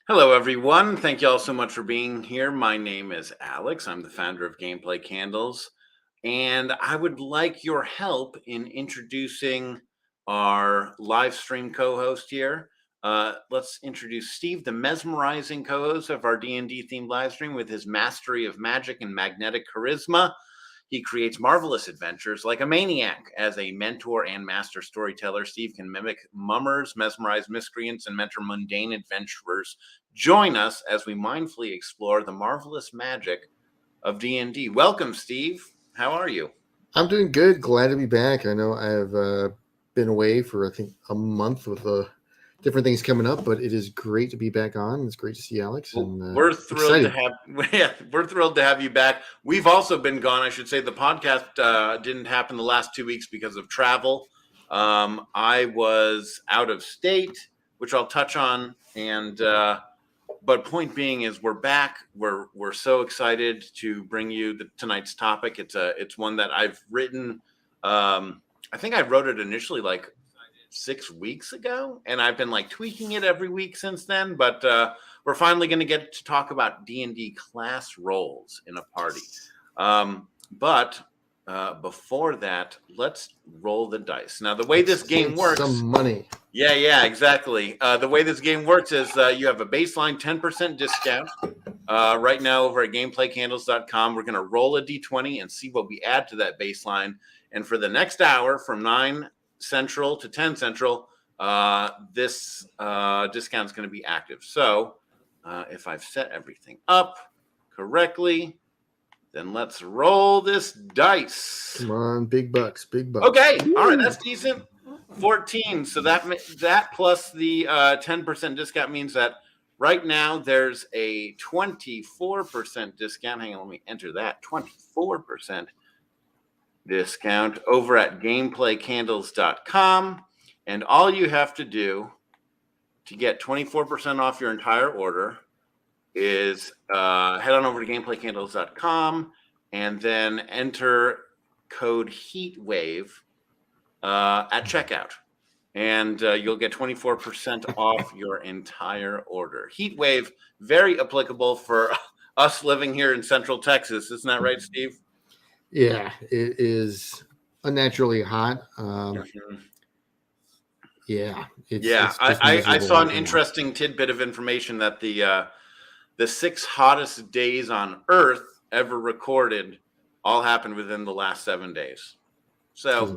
Hello, everyone. Thank you all so much for being here. My name is Alex. I'm the founder of Gameplay Candles, and I would like your help in introducing our live stream co-host here. Let's introduce Steve, the mesmerizing co-host of our D&D themed live stream with his mastery of magic and magnetic charisma. He creates marvelous adventures like a maniac. As a mentor and master storyteller, Steve can mimic mummers, mesmerize miscreants, and mentor mundane adventurers. Join us as we mindfully explore the marvelous magic of D&D. Welcome, Steve. How are you? I'm doing good. Glad to be back. I know I've been away for I think a month with different things coming up, but it is great to be back on. It's great to see Alex Well, and we're thrilled to excited. have we're thrilled to have you back. We've also been gone. I should say the podcast didn't happen the last 2 weeks because of travel. I was out of state, which I'll touch on, and but point being is we're back. We're so excited to bring you tonight's topic. It's one that I've written. I think I wrote it initially like 6 weeks ago, and I've been like tweaking it every week since then. But we're finally going to get to talk about D&D class roles in a party. But before that, let's roll the dice. Now, the way this game works. Some money. Yeah, exactly. The way this game works is you have a baseline 10% discount. Right now over at gameplaycandles.com, we're going to roll a d20 and see what we add to that baseline. And for the next hour from 9 Central to 10 Central, this discount is going to be active. So if I've set everything up correctly, then let's roll this dice. Come on, big bucks, big bucks. Okay, all right, that's decent. 14. So that plus the 10% discount means that right now there's a 24% discount. Hang on, let me enter that. 24% discount over at gameplaycandles.com. And all you have to do to get 24% off your entire order is head on over to gameplaycandles.com and then enter code HEATWAVE at checkout, and you'll get 24% off your entire order. Heatwave, very applicable for us living here in Central Texas. Isn't that right, Steve? Yeah, it is unnaturally hot. Yeah, it's I saw an interesting tidbit of information that the 6 hottest days on Earth ever recorded all happened within the last 7 days. So,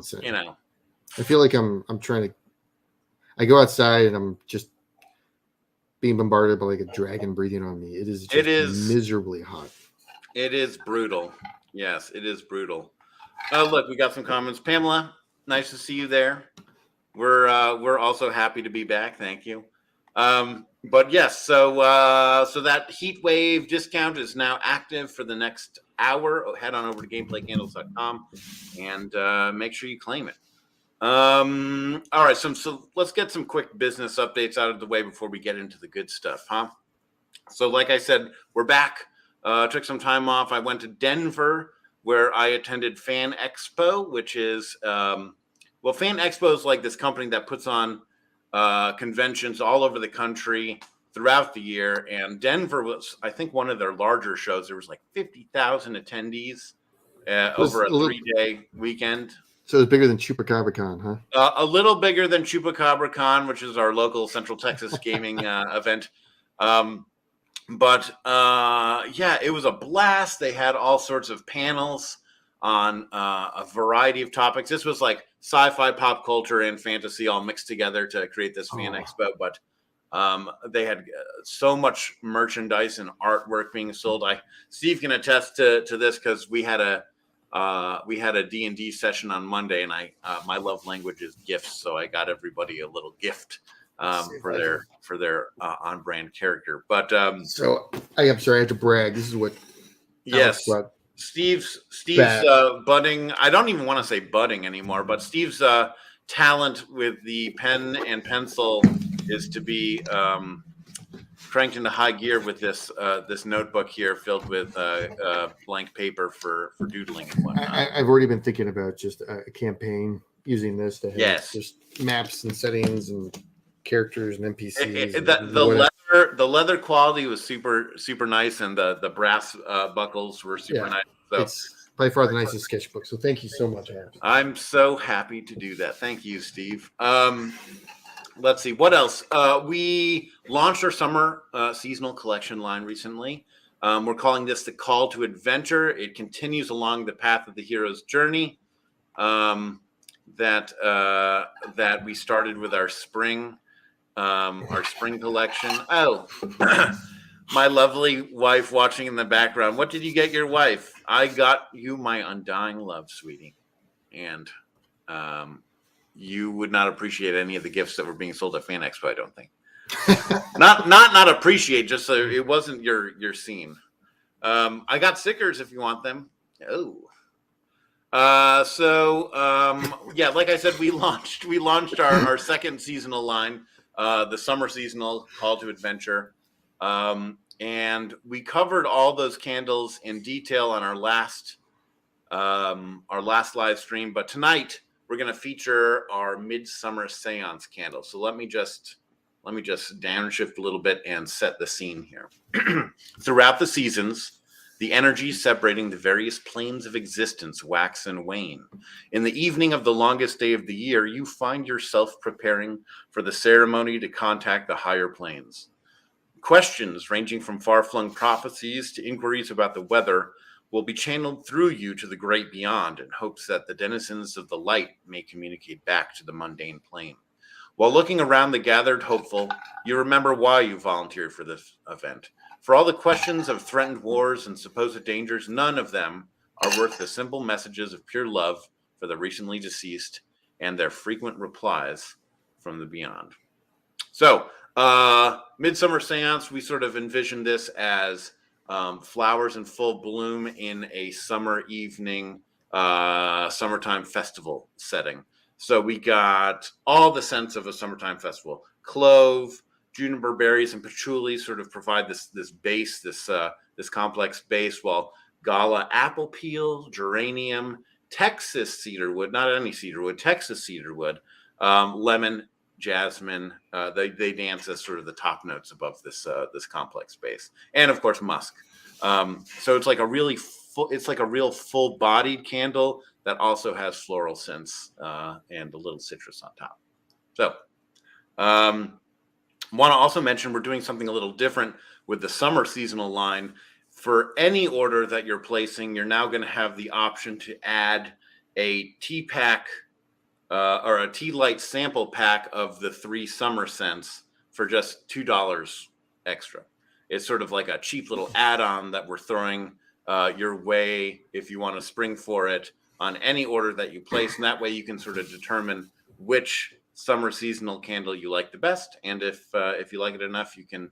I feel like I'm trying to. I go outside and I'm just being bombarded by like a dragon breathing on me. It is miserably hot. It is brutal. Yes, it is brutal. Oh, look, we got some comments. Pamela, nice to see you there. We're also happy to be back. Thank you. But yes, so that heat wave discount is now active for the next hour. Head on over to gameplaycandles.com and make sure you claim it. All right, so let's get some quick business updates out of the way before we get into the good stuff, huh? So like I said, we're back. Took some time off. I went to Denver where I attended Fan Expo, which is Fan Expo is like this company that puts on conventions all over the country throughout the year, and Denver was, I think, one of their larger shows. There was like 50,000 attendees over a 3-day weekend. So it's bigger than ChupacabraCon, huh? A little bigger than ChupacabraCon, which is our local Central Texas gaming event. But it was a blast. They had all sorts of panels on a variety of topics. This was like sci-fi, pop culture, and fantasy all mixed together to create this Fan Expo. But they had so much merchandise and artwork being sold. Steve can attest to this because we had a D&D session on Monday, and my love language is gifts, so I got everybody a little gift for their on-brand character. But so I'm sorry, I have to brag. This is what. Yes, Steve's budding. I don't even want to say budding anymore, but Steve's talent with the pen and pencil is to be cranked into high gear with this notebook here filled with blank paper for doodling and whatnot. I've already been thinking about just a campaign using this to have just maps and settings and characters and NPCs. The leather quality was super nice, and the brass buckles were super nice. So it's by far the nicest sketchbook. So thank you so much, Alex. I'm so happy to do that. Thank you, Steve. Let's see what else. We launched our summer seasonal collection line recently. We're calling this the Call to Adventure. It continues along the path of the hero's journey that we started with our spring collection. Oh, my lovely wife watching in the background. What did you get your wife? I got you my undying love, sweetie. And you would not appreciate any of the gifts that were being sold at Fan Expo, I don't think. not appreciate, just so it wasn't your scene. I got stickers if you want them. Oh. Yeah, like I said, we launched our second seasonal line, the summer seasonal Call to Adventure. And we covered all those candles in detail on our last live stream, but tonight we're going to feature our Midsummer Seance candle. So let me just downshift a little bit and set the scene here. Throughout the seasons, the energies separating the various planes of existence wax and wane. In the evening of the longest day of the year, you find yourself preparing for the ceremony to contact the higher planes. Questions ranging from far-flung prophecies to inquiries about the weather will be channeled through you to the great beyond in hopes that the denizens of the light may communicate back to the mundane plane. While looking around the gathered hopeful, you remember why you volunteered for this event. For all the questions of threatened wars and supposed dangers, none of them are worth the simple messages of pure love for the recently deceased and their frequent replies from the beyond. So, Midsummer Seance, we sort of envision this as flowers in full bloom in a summer evening, summertime festival setting. So we got all the scents of a summertime festival. Clove, juniper berries, and patchouli sort of provide this base, this complex base, while gala apple peel, geranium, Texas cedarwood, not any cedarwood, Texas cedarwood, lemon, jasmine, they dance as sort of the top notes above this complex base, and of course musk. So it's like a really real full-bodied candle that also has floral scents and a little citrus on top. So, want to also mention we're doing something a little different with the summer seasonal line. For any order that you're placing, you're now going to have the option to add a tea pack or a tea light sample pack of the 3 summer scents for just $2 extra. It's sort of like a cheap little add-on that we're throwing your way if you want to spring for it on any order that you place. And that way you can sort of determine which summer seasonal candle you like the best. And if you like it enough, you can,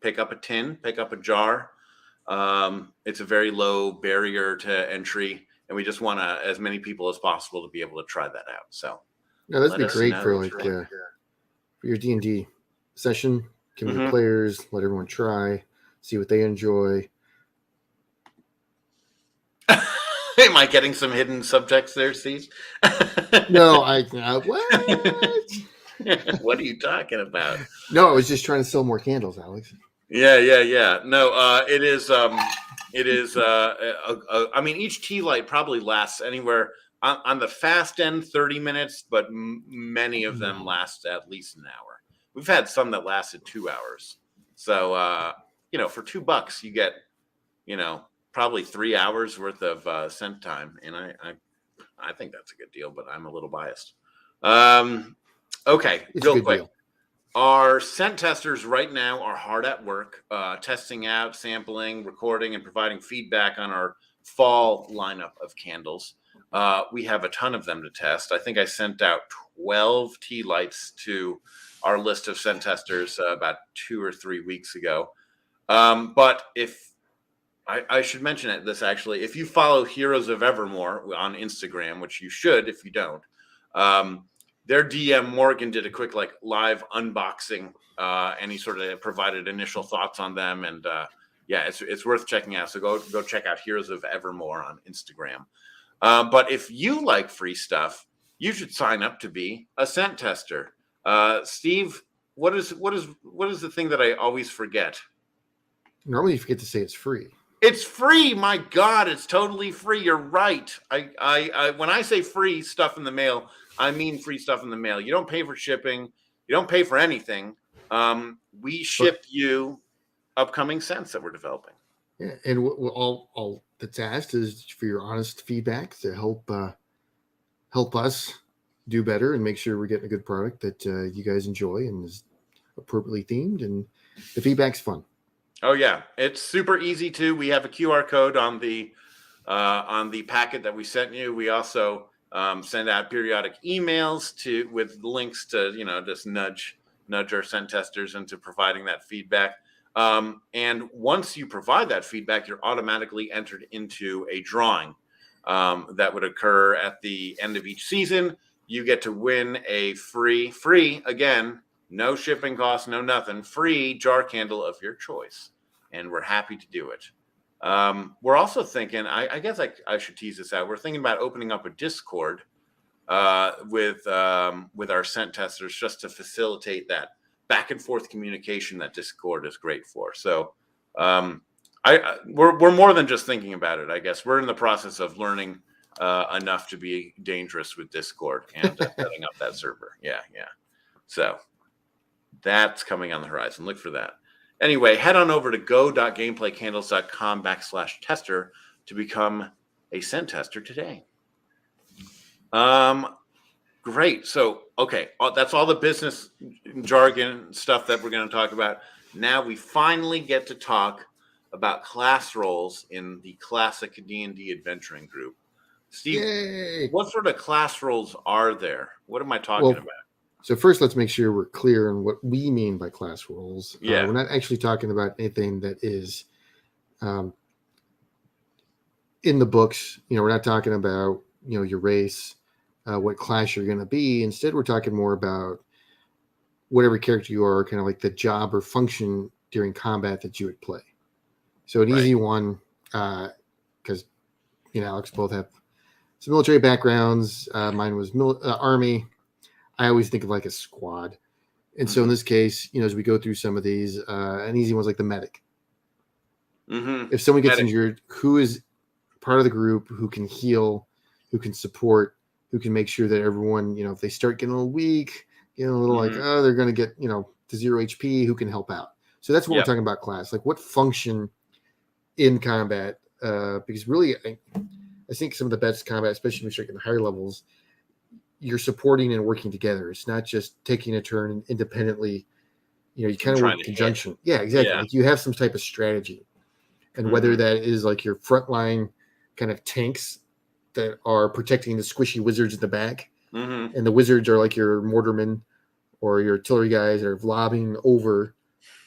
pick up a tin, pick up a jar. It's a very low barrier to entry. And we just want as many people as possible to be able to try that out. So no, that'd be great for for your D&D session. Give the players, let everyone try, see what they enjoy. Am I getting some hidden subjects there, Steve? No, what? What are you talking about? No, I was just trying to sell more candles, Alex. Yeah. No, it is. I mean, each tea light probably lasts anywhere on the fast end 30 minutes, but many of them last at least an hour. We've had some that lasted 2 hours. So, for $2, you get, probably 3 hours worth of scent time. And I think that's a good deal, but I'm a little biased. Okay, it's real quick. Deal. Our scent testers right now are hard at work, testing out, sampling, recording, and providing feedback on our fall lineup of candles. We have a ton of them to test. I think I sent out 12 tea lights to our list of scent testers about 2 or 3 weeks ago. But if I should mention this actually, if you follow Heroes of Evermore on Instagram, which you should if you don't, their DM Morgan did a quick live unboxing, and he sort of provided initial thoughts on them, and it's worth checking out. So go check out Heroes of Evermore on Instagram. But if you like free stuff, you should sign up to be a scent tester. Steve, what is the thing that I always forget? Normally, you forget to say it's free. It's free. My God, it's totally free. You're right. I when I say free stuff in the mail, I mean free stuff in the mail. You don't pay for shipping. You don't pay for anything. We ship you upcoming scents that we're developing. Yeah, and all that's asked is for your honest feedback to help us do better and make sure we're getting a good product that you guys enjoy and is appropriately themed. And the feedback's fun. Oh yeah, it's super easy too. We have a QR code on the packet that we sent you. We also send out periodic emails with links to just nudge our scent testers into providing that feedback. And once you provide that feedback, you're automatically entered into a drawing that would occur at the end of each season. You get to win a free again, no shipping costs, no nothing, free jar candle of your choice. And we're happy to do it. We're also thinking, I guess I should tease this out. We're thinking about opening up a Discord with our scent testers just to facilitate that back and forth communication that Discord is great for. So we're more than just thinking about it. I guess we're in the process of learning enough to be dangerous with Discord and setting up that server. Yeah. So that's coming on the horizon. Look for that. Anyway, head on over to go.gameplaycandles.com/tester to become a scent tester today. Great. So, okay, that's all the business jargon stuff that we're going to talk about. Now we finally get to talk about class roles in the classic D&D adventuring group. Steve, Yay! What sort of class roles are there? What am I talking about? So first, let's make sure we're clear on what we mean by class roles. Yeah. We're not actually talking about anything that is in the books. We're not talking about, your race, what class you're going to be. Instead, we're talking more about whatever character you are, kind of like the job or function during combat that you would play. So an easy one, because Alex both have some military backgrounds. Mine was Army. I always think of like a squad. And so in this case, as we go through some of these, an easy one's like the medic. Mm-hmm. If someone gets injured, who is part of the group who can heal, who can support, who can make sure that everyone, if they start getting a little weak, a little like, they're going to get, to 0 HP, who can help out. So that's what we're talking about class. Like what function in combat, because really, I think some of the best combat, especially when you're getting higher levels, you're supporting and working together. It's not just taking a turn and independently, you kind of work in conjunction. Yeah, exactly. Yeah. Like you have some type of strategy. And whether that is like your frontline kind of tanks that are protecting the squishy wizards in the back, and the wizards are like your mortarmen or your artillery guys that are lobbing over.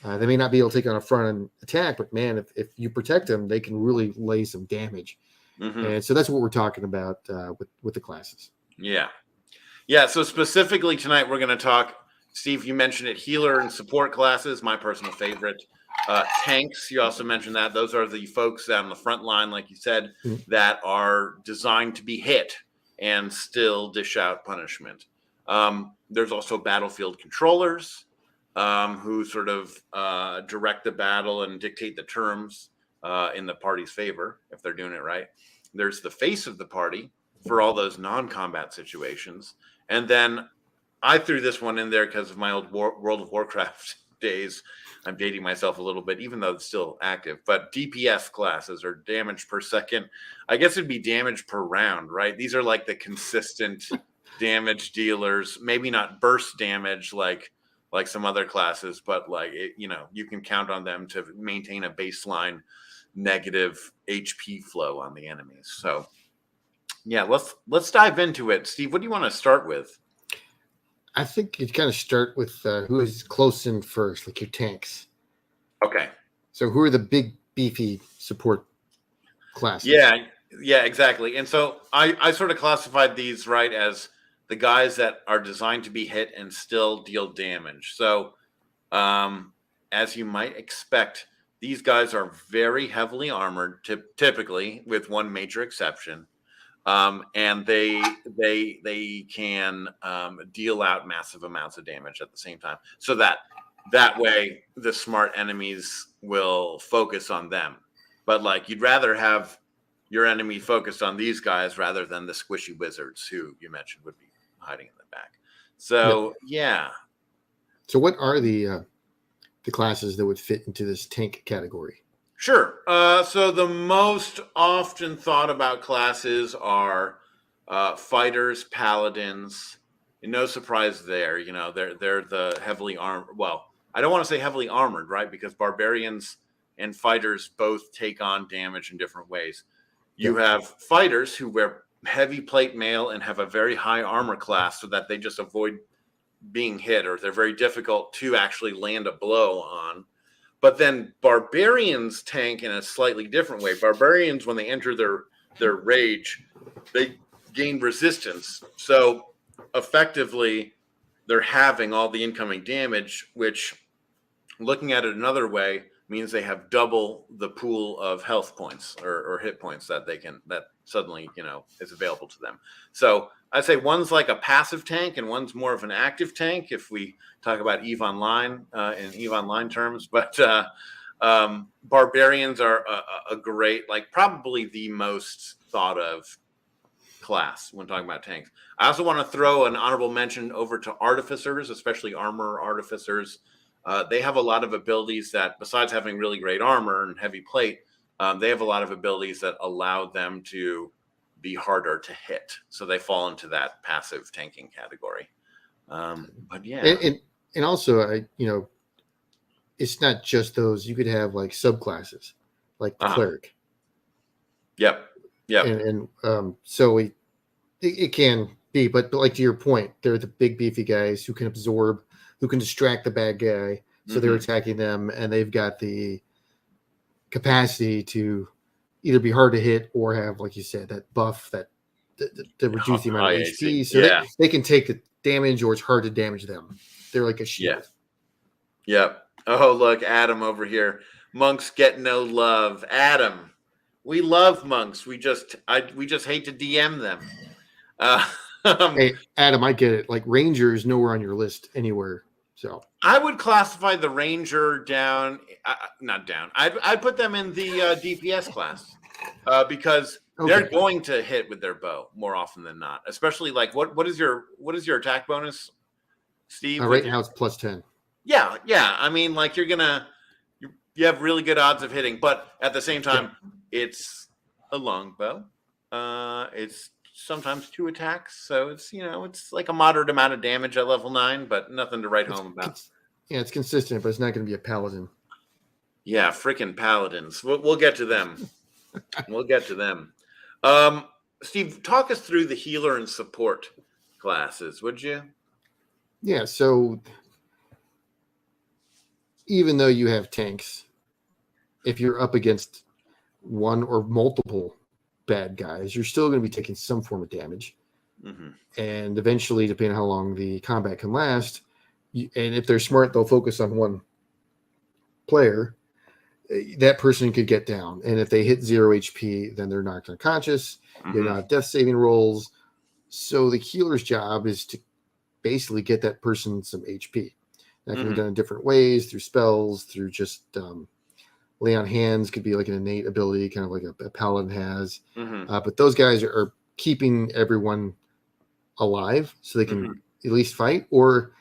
They may not be able to take on a front and attack, but man, if you protect them, they can really lay some damage. And so that's what we're talking about with the classes. Yeah, so specifically tonight, we're going to talk, Steve, you mentioned it, healer and support classes, my personal favorite. Tanks, you also mentioned that. Those are the folks on the front line, like you said, that are designed to be hit and still dish out punishment. There's also battlefield controllers who sort of direct the battle and dictate the terms in the party's favor, if they're doing it right. There's the face of the party for all those non-combat situations. And then I threw this one in there because of my old World of Warcraft days. I'm dating myself a little bit, even though it's still active. But DPS classes, or damage per second. I guess it'd be damage per round, right? These are like the consistent damage dealers. Maybe not burst damage like some other classes, but you can count on them to maintain a baseline negative HP flow on the enemies. So yeah, let's dive into it. Steve, what do you want to start with? I think you kind of start with who is close in first, like your tanks. Okay. So who are the big, beefy support classes? Yeah, exactly. And so I sort of classified these right as the guys that are designed to be hit and still deal damage. So as you might expect, these guys are very heavily armored, typically, with one major exception. and they can deal out massive amounts of damage at the same time. So that way the smart enemies will focus on them. But like you'd rather have your enemy focused on these guys rather than the squishy wizards who you mentioned would be hiding in the back. So yeah. So what are the classes that would fit into this tank category? Sure. So the most often thought about classes are fighters, paladins. No surprise there. You know, they're the heavily armed. Well, I don't want to say heavily armored, right? Because barbarians and fighters both take on damage in different ways. You have fighters who wear heavy plate mail and have a very high armor class so that they just avoid being hit, or they're very difficult to actually land a blow on. But then barbarians tank in a slightly different way. Barbarians, when they enter their rage, they gain resistance. So effectively, they're having all the incoming damage, which, looking at it another way, means they have double the pool of health points or hit points that suddenly, is available to them. So I'd say one's like a passive tank and one's more of an active tank if we talk about EVE Online in EVE Online terms. But barbarians are a great, like probably the most thought of class when talking about tanks. I also want to throw an honorable mention over to artificers, especially armor artificers. They have a lot of abilities that, besides having really great armor and heavy plate, they have a lot of abilities that allow them to be harder to hit. So they fall into that passive tanking category. But yeah. And also, it's not just those. You could have like subclasses, like the cleric. Yep. And so it can be, but like to your point, they're the big beefy guys who can absorb, who can distract the bad guy. So they're attacking them, and they've got the capacity to either be hard to hit or have, like you said, that buff that reduce the amount of HP. So they can take the damage, or it's hard to damage them. They're like a shield. Yep. Oh, look, Adam over here. Monks get no love. Adam, we love monks. We just hate to DM them. Hey, Adam, I get it. Like Ranger is nowhere on your list anywhere. So I would classify the Ranger down, not down. I'd put them in the DPS class because they're going to hit with their bow more often than not. Especially like what is your attack bonus, Steve? Right now it's +10. Yeah. I mean, like you have really good odds of hitting, but at the same time, it's a longbow. It's sometimes 2 attacks, so it's it's like a moderate amount of damage at level 9, but nothing to write home about. It's consistent, but it's not going to be a paladin. Yeah, freaking paladins. We'll get to them. We'll get to them. Steve, talk us through the healer and support classes, would you? Yeah, so even though you have tanks, if you're up against one or multiple bad guys, you're still going to be taking some form of damage. And eventually, depending on how long the combat can last, and if they're smart, they'll focus on one player. That person could get down, and if they hit 0 HP, then they're knocked unconscious. They're not death saving rolls. So the healer's job is to basically get that person some HP. That can be done in different ways, through spells, through just lay on hands. Could be like an innate ability, kind of like a paladin has. But those guys are keeping everyone alive so they can at least fight, or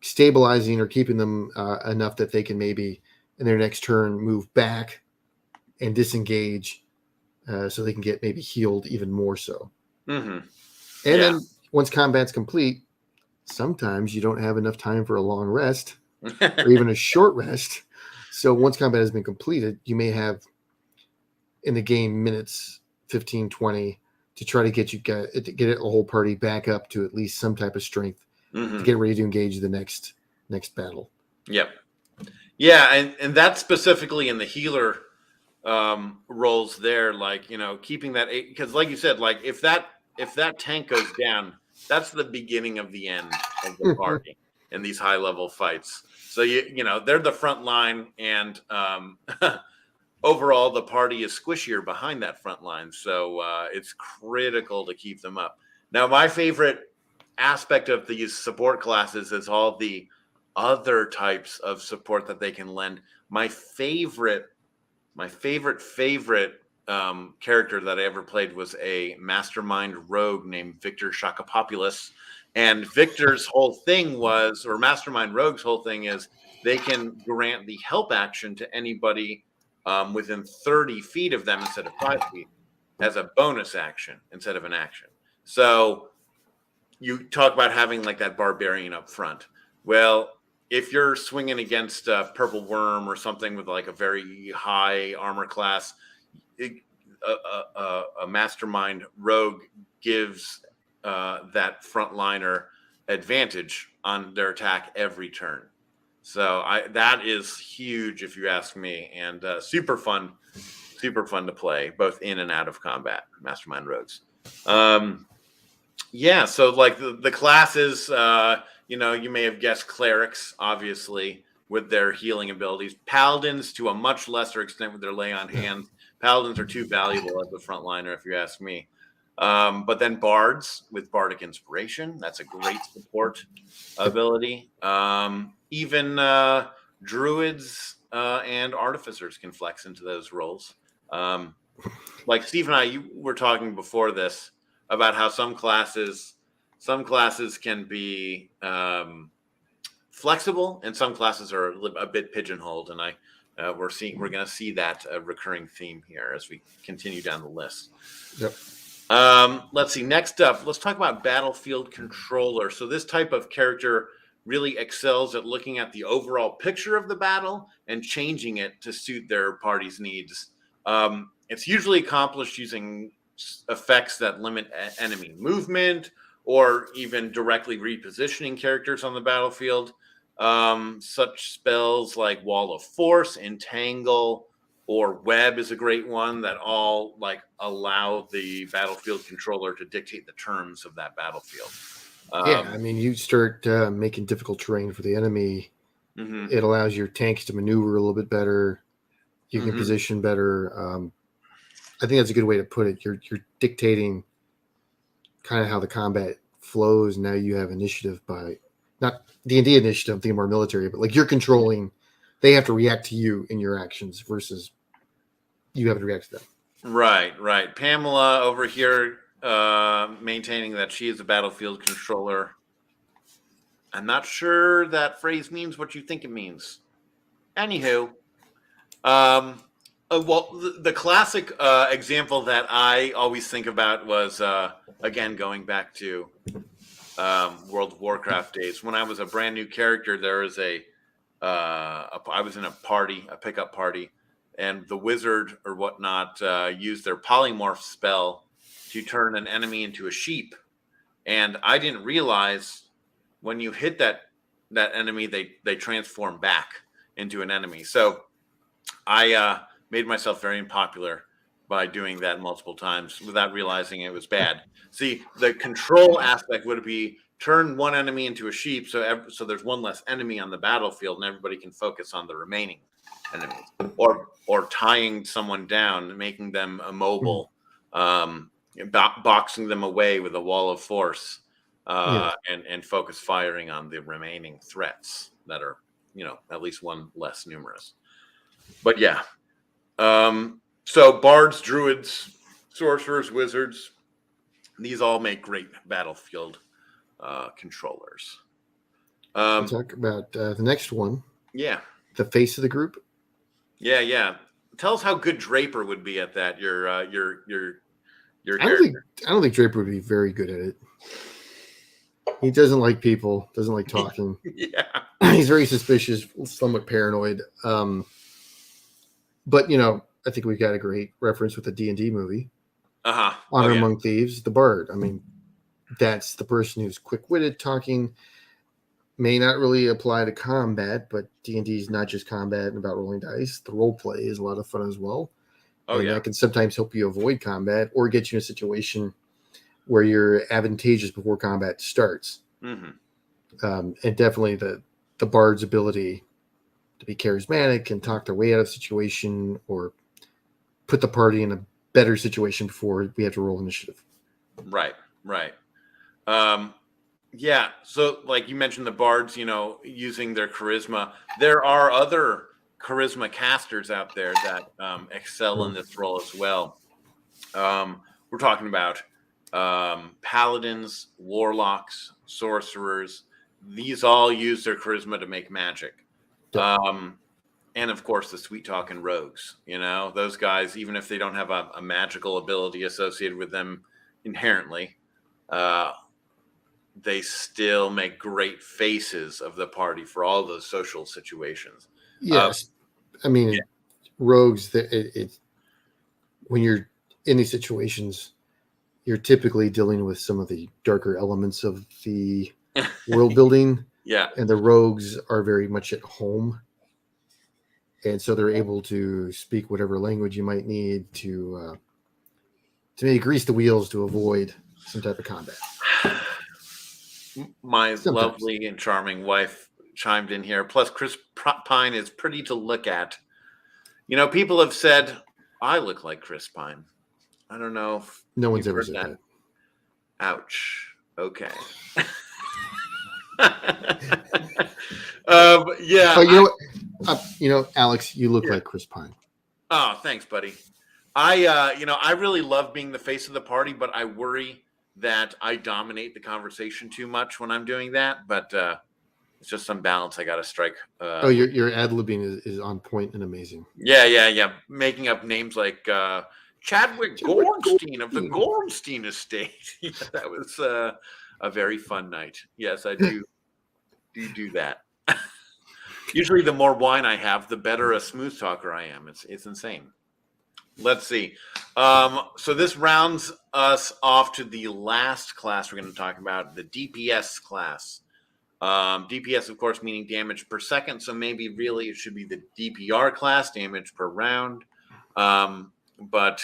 stabilizing or keeping them enough that they can maybe in their next turn move back and disengage so they can get maybe healed even more so. And then once combat's complete, sometimes you don't have enough time for a long rest or even a short rest. So once combat has been completed, you may have in the game minutes, 15, 20, to try to get a whole party back up to at least some type of strength to get ready to engage the next battle. Yep. Yeah, and that's specifically in the healer roles there, like, keeping that, because like you said, like if that tank goes down, that's the beginning of the end of the party in these high level fights. So they're the front line, and overall the party is squishier behind that front line. So it's critical to keep them up. Now, my favorite aspect of these support classes is all the other types of support that they can lend. My favorite character that I ever played was a mastermind rogue named Victor Shakapopoulos. And Victor's whole thing was, or Mastermind Rogue's whole thing is, they can grant the help action to anybody within 30 feet of them instead of 5 feet as a bonus action instead of an action. So you talk about having like that barbarian up front. Well, if you're swinging against a purple worm or something with like a very high armor class, a mastermind rogue gives that frontliner advantage on their attack every turn. So that is huge if you ask me, and super fun to play both in and out of combat. Mastermind rogues. Yeah, so like the classes, you may have guessed clerics, obviously, with their healing abilities. Paladins, to a much lesser extent, with their lay on hands. Paladins are too valuable as a frontliner, if you ask me. But then bards with bardic inspiration, that's a great support ability. Even druids and artificers can flex into those roles. Like Steve and I, were talking before this about how some classes can be flexible and some classes are a bit pigeonholed, and we're going to see that recurring theme here as we continue down the list. Yep. Let's see. Next up, let's talk about Battlefield Controller. So this type of character really excels at looking at the overall picture of the battle and changing it to suit their party's needs. It's usually accomplished using effects that limit enemy movement or even directly repositioning characters on the battlefield. Such spells like Wall of Force, Entangle, or Web is a great one that all like allow the battlefield controller to dictate the terms of that battlefield. Yeah, I mean, you start making difficult terrain for the enemy. Mm-hmm. It allows your tanks to maneuver a little bit better. You can position better. I think that's a good way to put it. You're dictating kind of how the combat flows. Now you have initiative by not D&D initiative. I'm thinking more military, but like you're controlling. They have to react to you in your actions versus you have to react to them. Right. Pamela over here maintaining that she is a battlefield controller. I'm not sure that phrase means what you think it means. Anywho, well, the classic example that I always think about was, again, going back to World of Warcraft days. When I was a brand new character, there was I was in a pickup party, and the wizard or whatnot used their polymorph spell to turn an enemy into a sheep. And I didn't realize when you hit that enemy, they transform back into an enemy. So I made myself very unpopular by doing that multiple times without realizing it was bad. See, the control aspect would be turn one enemy into a sheep, so there's one less enemy on the battlefield, and everybody can focus on the remaining enemies, or tying someone down, making them immobile, boxing them away with a wall of force, and focus firing on the remaining threats that are, at least one less numerous. But yeah, so bards, druids, sorcerers, wizards, these all make great battlefield controllers. We'll talk about the next one. Yeah. The face of the group. Yeah. Tell us how good Draper would be at that. Your I don't think Draper would be very good at it. He doesn't like people, doesn't like talking. Yeah. He's very suspicious, somewhat paranoid. But I think we've got a great reference with the D&D movie. Honor Among Thieves, the bard. I mean, that's the person who's quick-witted, talking. May not really apply to combat, but D&D is not just combat and about rolling dice. The role play is a lot of fun as well. That can sometimes help you avoid combat or get you in a situation where you're advantageous before combat starts. Mm-hmm. And definitely the bard's ability to be charismatic and talk their way out of the situation or put the party in a better situation before we have to roll initiative. Right. Yeah. So, like you mentioned, the bards, using their charisma. There are other charisma casters out there that excel in this role as well. We're talking about paladins, warlocks, sorcerers. These all use their charisma to make magic. And of course, the sweet talking rogues. Those guys, even if they don't have a magical ability associated with them inherently, they still make great faces of the party for all those social situations. Yes, I mean, rogues. When you're in these situations, you're typically dealing with some of the darker elements of the world building. Yeah, and the rogues are very much at home, and so they're able to speak whatever language you might need to maybe grease the wheels to avoid some type of combat. My lovely and charming wife chimed in here. Plus, Chris Pine is pretty to look at. People have said I look like Chris Pine. I don't know if no one's ever said that. Ouch. Okay. Yeah. Oh, Alex, you look like Chris Pine. Oh, thanks, buddy. I really love being the face of the party, but I worry that I dominate the conversation too much when I'm doing that. But it's just some balance I got to strike. Your ad-libbing is on point and amazing. Yeah. Making up names like Chadwick Gornstein of the Gornstein Estate. That was a very fun night. Yes, I do that. Usually the more wine I have, the better a smooth talker I am. It's insane. Let's see. So this rounds us off to the last class we're going to talk about, the DPS class. DPS, of course, meaning damage per second. So maybe really it should be the DPR class, damage per round. But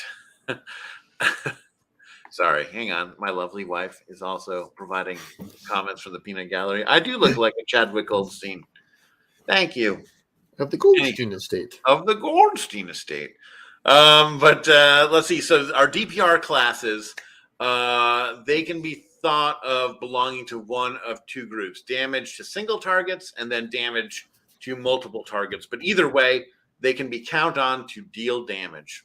sorry, hang on. My lovely wife is also providing comments from the peanut gallery. I do look like a Chadwick Goldstein. Thank you. Of the Goldstein Estate. Of the Goldstein Estate. But let's see. So our DPR classes, they can be thought of belonging to one of two groups: damage to single targets and then damage to multiple targets. But either way, they can be counted on to deal damage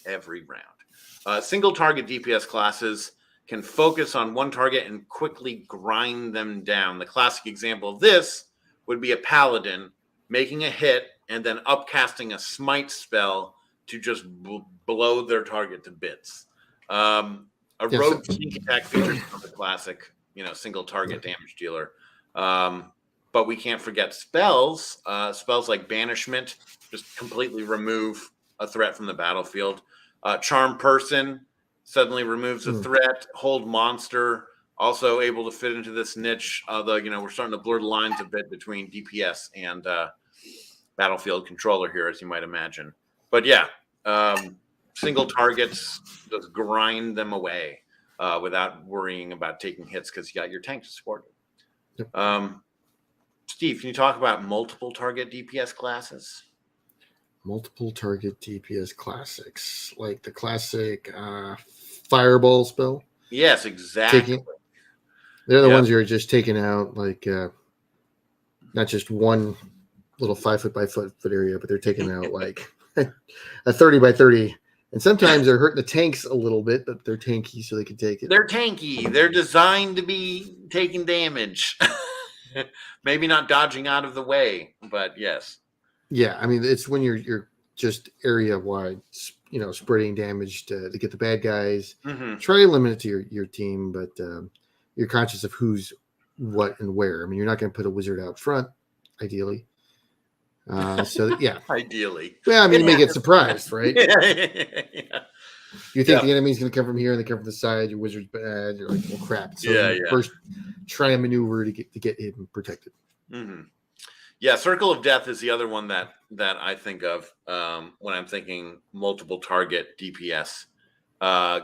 every round. Single target DPS classes can focus on one target and quickly grind them down. The classic example of this would be a paladin making a hit and then upcasting a smite spell to just blow their target to bits. Rogue sneak attack features on the classic, single target damage dealer. But we can't forget spells. Spells like banishment just completely remove a threat from the battlefield. Charm person suddenly removes a threat. Hold monster also able to fit into this niche. Although we're starting to blur the lines a bit between DPS and battlefield controller here, as you might imagine. But yeah, single targets just grind them away without worrying about taking hits because you got your tank to support it. Yep. Steve, can you talk about multiple target DPS classes? Multiple target DPS classics, like the classic fireball spell. Yes, exactly. They're the ones you're just taking out, like not just one little 5 foot by foot area, but they're taking out like a 30 by 30. And sometimes they're hurting the tanks a little bit, but they're tanky, so they can take it. They're tanky. They're designed to be taking damage. Maybe not dodging out of the way, but yes. Yeah, I mean, it's when you're just area wide, spreading damage to get the bad guys. Mm-hmm. Try to limit it to your team, but you're conscious of who's what and where. I mean, you're not going to put a wizard out front, ideally. Ideally. Well, I mean, you may get surprised, right? Yeah. You think the enemy's going to come from here and they come from the side. Your wizard's bad. You're like, well, crap. So first, try a maneuver to get him protected. Mm-hmm. Yeah, Circle of Death is the other one that I think of when I'm thinking multiple target DPS.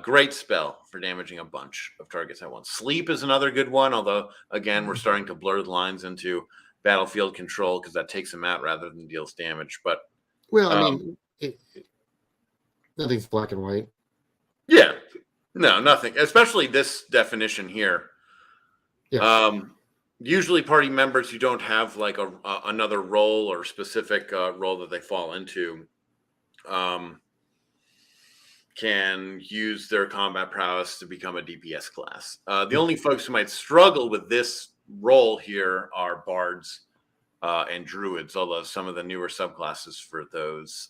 Great spell for damaging a bunch of targets at once. Sleep is another good one, although, again, we're starting to blur the lines into battlefield control because that takes them out rather than deals damage. But well, I mean, Nothing's black and white. Yeah. No, nothing. Especially this definition here. Yeah. Usually party members who don't have like another role or specific role that they fall into can use their combat prowess to become a DPS class. The only folks who might struggle with this role here are bards and druids, although some of the newer subclasses for those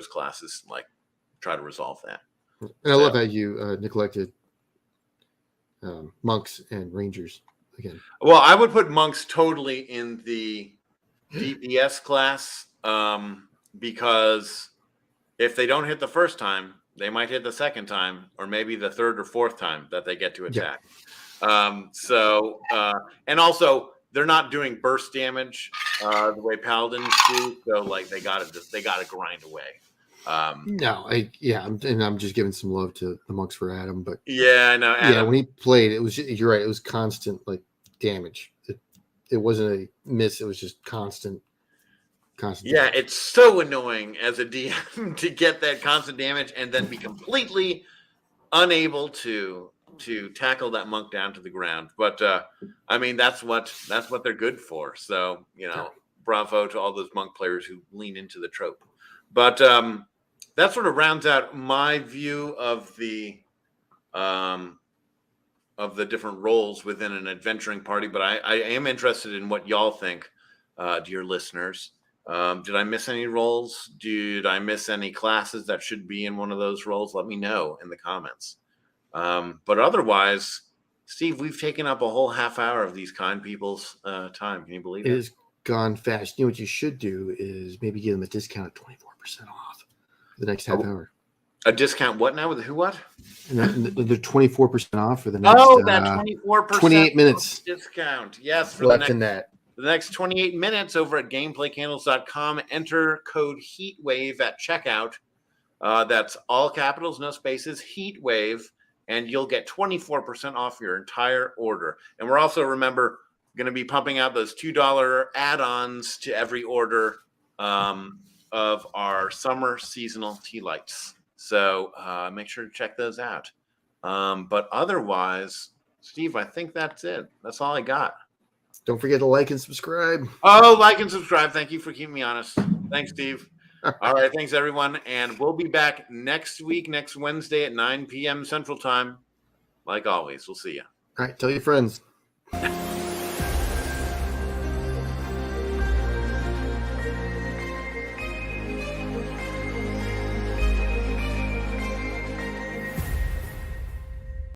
classes like try to resolve that. And I love how you neglected monks and rangers again. Well, I would put monks totally in the DPS class because if they don't hit the first time, they might hit the second time, or maybe the third or fourth time that they get to attack. Yeah. And also they're not doing burst damage the way paladins do, so like they gotta grind away. I'm just giving some love to the monks for Adam, but yeah, I know. Adam, when he played, you're right, it was constant like damage. It wasn't a miss; it was just constant. Yeah, damage. It's so annoying as a DM to get that constant damage and then be completely unable to tackle that monk down to the ground. But I mean, that's what they're good for. So bravo to all those monk players who lean into the trope. But that sort of rounds out my view of the different roles within an adventuring party. But I am interested in what y'all think, dear listeners. Did I miss any roles? Did I miss any classes that should be in one of those roles? Let me know in the comments. But otherwise, Steve, we've taken up a whole half hour of these kind people's time. Can you believe it? It has gone fast. You know what you should do is maybe give them a discount of 24% off for the next half hour. A discount what now? With who what? And the 24% off for the next that 24% 28 minutes discount. Yes, for the next 28 minutes over at gameplaycandles.com. Enter code HEATWAVE at checkout. That's all capitals, no spaces, HEATWAVE, and you'll get 24% off your entire order. And we're also, remember, going to be pumping out those $2 add-ons to every order of our summer seasonal tea lights. So make sure to check those out. But otherwise, Steve, I think that's it. That's all I got. Don't forget to like and subscribe. Oh, like and subscribe. Thank you for keeping me honest. Thanks, Steve. All right. Thanks, everyone. And we'll be back next week, next Wednesday at 9 p.m. Central Time. Like always, we'll see you. All right. Tell your friends.